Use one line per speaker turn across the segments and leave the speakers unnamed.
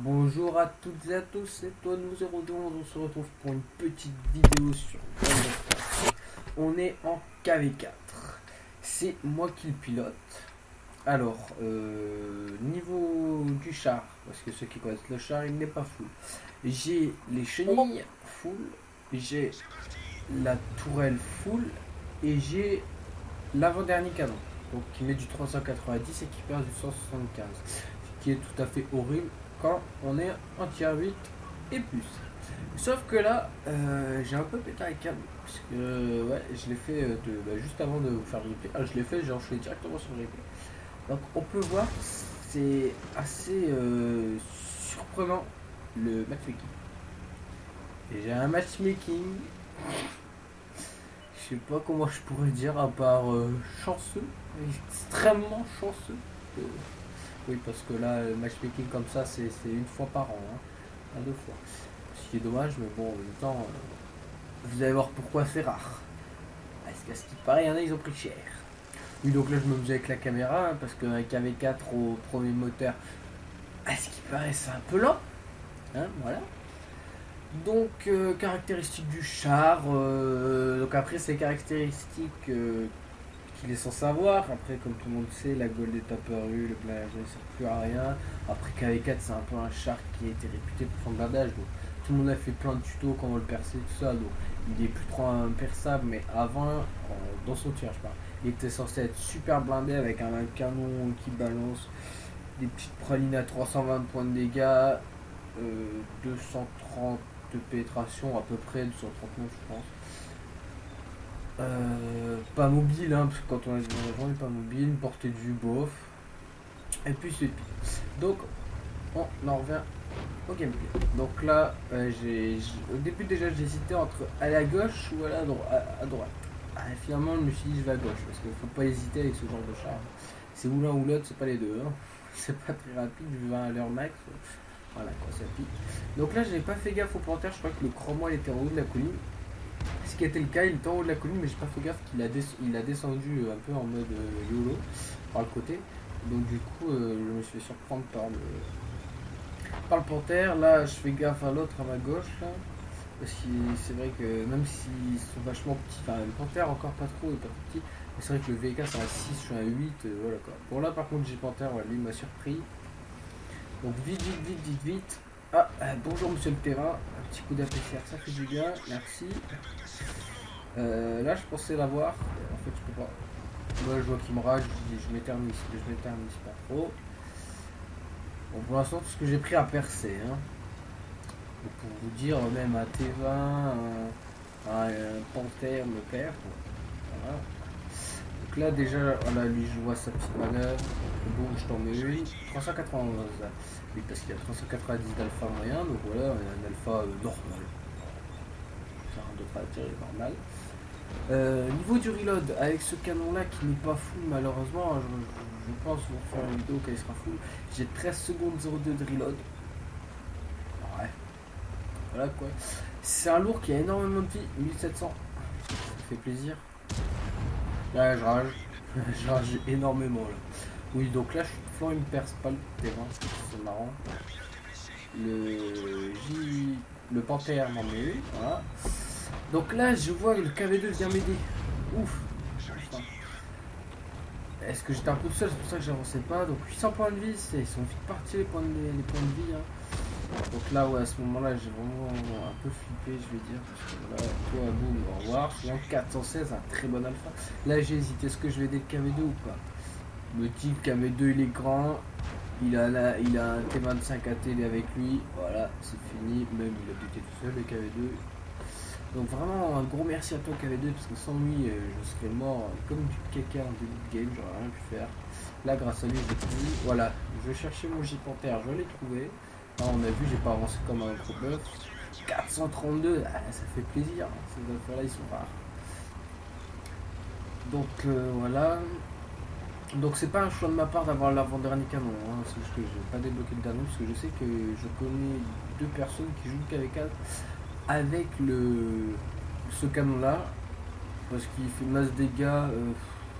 Bonjour à toutes et à tous, c'est toi nous 011, on se retrouve pour une petite vidéo sur Minecraft. On est en KV4, c'est moi qui le pilote. Alors, niveau du char, parce que ceux qui connaissent le char, il n'est pas full. J'ai les chenilles full, j'ai la tourelle full et j'ai l'avant-dernier canon. Donc qui met du 390 et qui perd du 175. Ce qui est tout à fait horrible quand on est en tier 8 et plus. Sauf que là, j'ai un peu pété un câble. Parce que ouais, je l'ai fait juste avant de vous faire le replay. Ah, je l'ai fait, j'ai enchaîné directement sur le replay. Donc on peut voir, c'est assez surprenant le matchmaking. Et j'ai un matchmaking, je sais pas comment je pourrais dire à part chanceux, extrêmement chanceux. Oui, parce que là, le matchmaking comme ça, c'est une fois par an, hein, pas deux fois. Ce qui est dommage, mais bon, en même temps, vous allez voir pourquoi c'est rare. Parce qu'à ce qui paraît, il y en a, ils ont pris cher. Oui, donc là, je me faisais avec la caméra, hein, parce qu'avec AV4 au premier moteur, à ce qui paraît, c'est un peu lent. Hein, voilà. Donc, caractéristiques du char. Donc après, ces caractéristiques qu'il est censé avoir. Après, comme tout le monde sait, la Gold est apparue, le blindage ne sert plus à rien. Après, KV4, c'est un peu un char qui a été réputé pour son blindage. Donc, tout le monde a fait plein de tutos, comment le percer, tout ça. Donc, il est plus trop imperçable, mais avant, dans son tir, je parle, il était censé être super blindé avec un canon qui balance des petites pralines à 320 points de dégâts, 230 de pénétration à peu près, 239 je pense. Pas mobile, hein, parce que quand on est dans la région, il n'est pas mobile, portée de vue bof. Et puis c'est tout. Donc on en revient au gameplay. Donc là, au début déjà j'hésitais entre aller à gauche ou aller à droite. Finalement je me suis dit je vais à gauche, parce qu'il ne faut pas hésiter avec ce genre de char. C'est ou l'un ou l'autre, c'est pas les deux. Hein. C'est pas très rapide, je vais à l'heure max. Voilà quoi, ça pique. Donc là j'avais pas fait gaffe au panthère, je crois que le chroma était en haut de la colline. Ce qui était le cas, il était en haut de la colline, mais j'ai pas fait gaffe qu'il a descendu un peu en mode YOLO par le côté. Donc du coup, je me suis fait surprendre par le panthère. Là, je fais gaffe à l'autre à ma gauche, là, parce que c'est vrai que même s'ils sont vachement petits, enfin le panthère encore pas trop, pas tout petit, mais c'est vrai que le VK c'est un 6, je suis un 8, voilà quoi. Bon là par contre j'ai panthère, ouais, lui m'a surpris. Donc vite. Ah, bonjour monsieur le terrain, un petit coup d'appréciation, ça fait du bien, merci. Là je pensais l'avoir, en fait je peux pas. Moi je vois qu'il me rage, je m'éternise pas trop. Bon pour l'instant tout ce que j'ai pris à percer. Hein. Donc, pour vous dire, même un T20, un panthère me perd. Voilà. Donc là déjà, voilà, lui je vois sa petite manœuvre. Bon, je t'en mets une. 391. Oui, parce qu'il y a 390 d'alpha moyen, donc voilà, un alpha normal. C'est un d'autre à tirer normal. Niveau du reload, avec ce canon là qui n'est pas full malheureusement, hein, je pense vous faire une vidéo quand il sera full. J'ai 13 secondes 02 de reload. Ouais. Voilà quoi. C'est un lourd qui a énormément de vie, 1700. Ça fait plaisir. Là je rage. Je rage énormément là. Oui, donc là, Flan il me perce pas le terrain, c'est marrant. Le panthère m'en met une, voilà. Donc là, je vois que le KV2 vient m'aider. Ouf. Enfin, est-ce que j'étais un peu seul, c'est pour ça que j'avançais pas. Donc 800 points de vie, ils sont vite partis les points de vie. Hein. Donc là, ouais, à ce moment-là, j'ai vraiment un peu flippé, je vais dire. Parce que là, toi, boum, au revoir. Sinon, 416, un très bon alpha. Là, j'ai hésité, est-ce que je vais aider le KV2 ou pas? Le type KV2 il est grand, il a un T25 AT avec lui, voilà, c'est fini, même il a buté tout seul le KV2. Donc vraiment un gros merci à toi KV2 parce que sans lui je serais mort comme du caca en début de game, j'aurais rien pu faire. Là grâce à lui j'ai trouvé, voilà, je cherchais mon J-Panther, je l'ai trouvé. Là, on a vu, j'ai pas avancé comme un gros bœuf. 432, ça fait plaisir, ces affaires là ils sont rares. Donc voilà. Donc c'est pas un choix de ma part d'avoir l'avant-dernier canon, hein. C'est juste que j'ai pas débloqué le dernier parce que je sais que je connais deux personnes qui jouent KV4 avec ce canon là parce qu'il fait masse dégâts.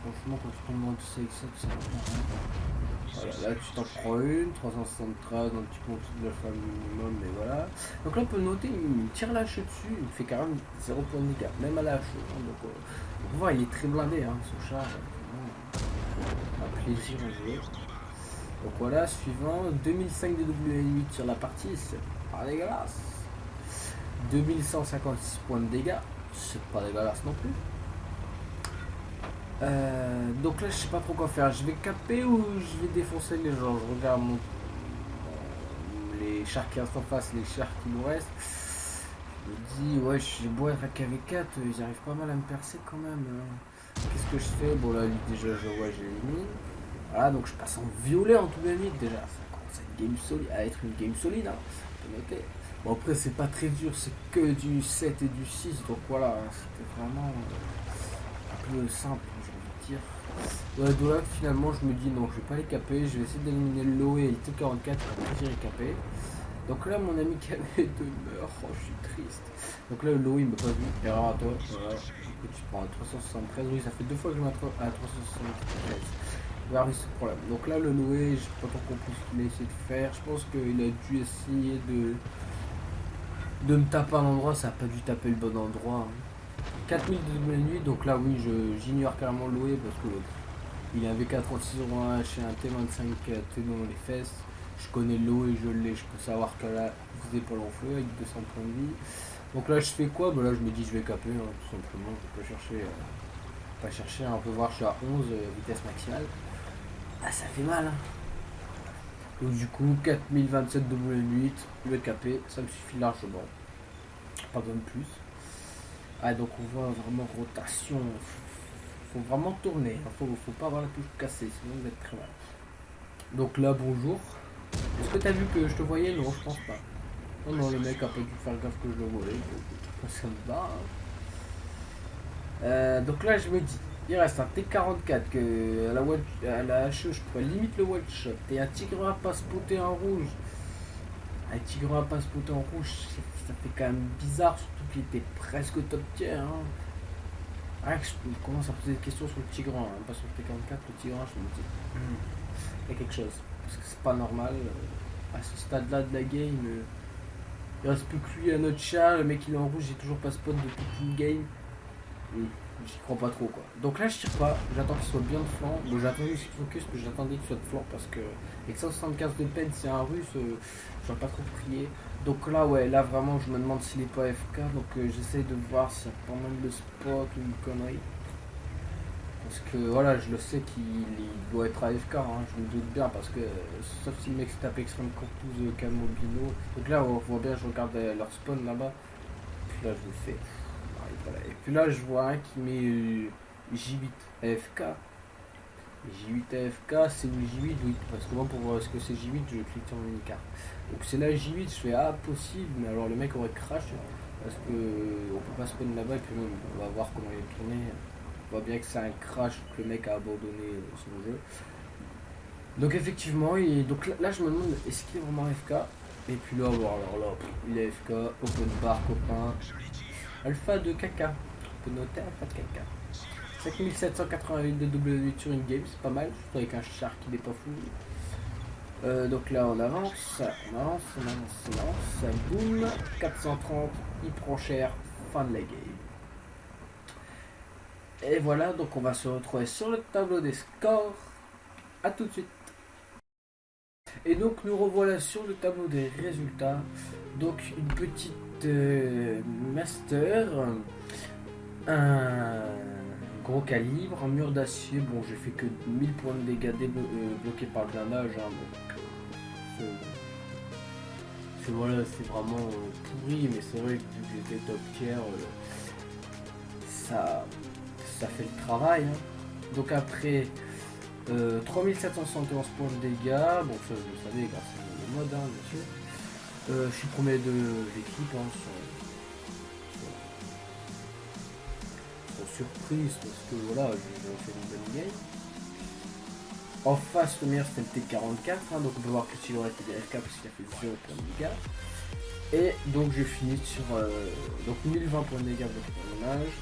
Franchement quand tu tombes dans tout ça avec ça, ça va pas. Voilà, là tu t'en prends une, 373, un petit peu en dessous de la femme minimum, mais voilà. Donc là on peut noter, il me tire la hache dessus, il me fait quand même 0 point de dégâts, même à la hache. Hein, donc on peut voir, il est très blindé, hein, ce char. Un plaisir à jouer. Donc voilà, suivant, 2005 DW8 sur la partie, c'est pas dégueulasse. 2156 points de dégâts, c'est pas dégueulasse non plus. Donc là je sais pas trop quoi faire, je vais caper ou je vais défoncer les gens. Je regarde les chars qui restent en face, les chars qui nous restent. Je me dis ouais, j'ai beau être à KV4, ils arrivent pas mal à me percer quand même. Qu'est-ce que je fais? Bon là lui déjà je vois, j'ai éliminé. Voilà, donc je passe en violet en tout game déjà. Ça commence à, une game solide, à être une game solide, hein. On peut noter. Bon après c'est pas très dur, c'est que du 7 et du 6, donc voilà, c'était vraiment un peu simple. Dire. Ouais, donc là finalement je me dis non, je vais pas les caper, je vais essayer d'éliminer le Loé et le T44 pour plaisir les caper. Donc là mon ami KV2 meurt, oh je suis triste. Donc là le Loé il m'a pas vu, erreur à toi, voilà. Écoute, tu prends à 373, oui ça fait 2 fois que je m'attrape à 373. Voilà, oui, c'est le problème. Donc là le Loé, j'ai pas trop compris ce qu'il a essayé de faire, je pense qu'il a dû essayer de me taper à un endroit, ça a pas dû taper le bon endroit. Hein. 4000 de nuit, donc là oui j'ignore carrément Loé parce que il a un VK3601 chez un T25 T dans les fesses. Je connais Loé, je l'ai, je peux savoir qu'elle a visé pour l'enfeu avec 200 points de vie. Donc là je fais quoi? Bah là je me dis je vais caper, hein, tout simplement, je peux pas chercher, hein, on peut voir je suis à 11 vitesse maximale. Ah ça fait mal hein. Donc du coup 4027 W8, je vais caper, ça me suffit largement. Pas besoin de plus. Ah donc on voit vraiment rotation, faut vraiment tourner, faut pas avoir la touche cassée, sinon vous êtes très mal. Donc là bonjour, est-ce que t'as vu que je te voyais? Non je pense pas. Non non le mec a pas dû faire gaffe que je le voyais, donc ça me va. Hein. Donc là je me dis, il reste un T44 que à la HE je pourrais limite le one shot, et un tigre à pas spotter en rouge. Un tigre à pas spotter en rouge, ça fait quand même bizarre, surtout qu'il était presque top tier. Hein. Ah, je commence à poser des questions sur le Tigran, hein, pas sur le T44, le Tigran, je me dis, il y a quelque chose. Parce que c'est pas normal, à ce stade-là de la game, il reste plus que lui à notre chat, le mec il est en rouge, j'ai toujours pas spot de toute une game. J'y crois pas trop quoi. Donc là je tire pas, j'attends qu'il soit bien de flanc. Bon j'attendais aussi focus, mais j'attendais qu'il soit de flanc parce que avec 175 de peine, c'est un russe, je vais pas trop prier. Donc là ouais, là vraiment je me demande s'il est pas FK, donc j'essaye de voir s'il y a pas mal de spot ou une connerie. Parce que voilà, je le sais qu'il doit être AFK, hein, je me doute bien, parce que sauf si le mec se tape extrême corpus Camobino. Donc là on voit bien, je regarde leur spawn là-bas. Puis là je le fais. Voilà. Et puis là je vois un qui met J8 AFK. J8 AFK, c'est où J8? Oui, parce que moi pour voir ce que c'est J8, je clique sur une carte. Donc c'est là J8, je fais ah possible, mais alors le mec aurait crash parce que on peut pas spawn là-bas et puis même on va voir comment il est tourné. On voit bien que c'est un crash, que le mec a abandonné son jeu. Donc effectivement, donc là je me demande est-ce qu'il est vraiment AFK? Et puis là, alors là, il est AFK, open bar copain. Alpha de caca. On peut noter alpha de caca. 5788 de W8 sur une game, c'est pas mal, surtout avec un char qui n'est pas fou. Donc là on avance, on avance, on avance, on avance, boum, 430, il prend cher, fin de la game. Et voilà, donc on va se retrouver sur le tableau des scores. A tout de suite. Et donc nous revoilà sur le tableau des résultats. Donc une petite master, un gros calibre, un mur d'acier. Bon, j'ai fait que 1000 points de dégâts bloqués par le blindage. Hein, voilà, c'est vraiment pourri, mais c'est vrai que vu que j'étais top tier, ça fait le travail. Hein. Donc après 3771 points de dégâts, bon ça vous le savez grâce au mode hein, bien sûr. Je suis premier de l'équipe hein, sans surprise parce que voilà j'ai fait une bonne game. En face, le meilleur c'était le T44, hein, donc on peut voir que le silhouette était RK parce qu'il a fait 0 points de dégâts. Et donc je finis sur donc 1020 points de dégâts avec mon âge.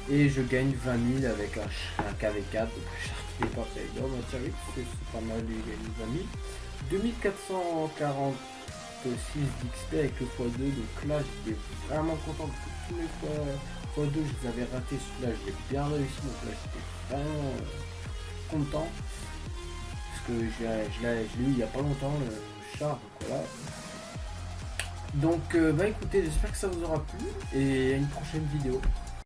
Et je gagne 20 000 avec un KV4, donc le char qui est pas très bien, c'est pas mal, il gagne 20 000. 2446 d'XP avec le x2, donc là j'étais vraiment content parce que tous les x2 je les avais ratés, celui-là je l'ai bien réussi, donc là j'étais vraiment content parce que je l'ai eu il y a pas longtemps le char, donc voilà. Donc bah écoutez, j'espère que ça vous aura plu et à une prochaine vidéo.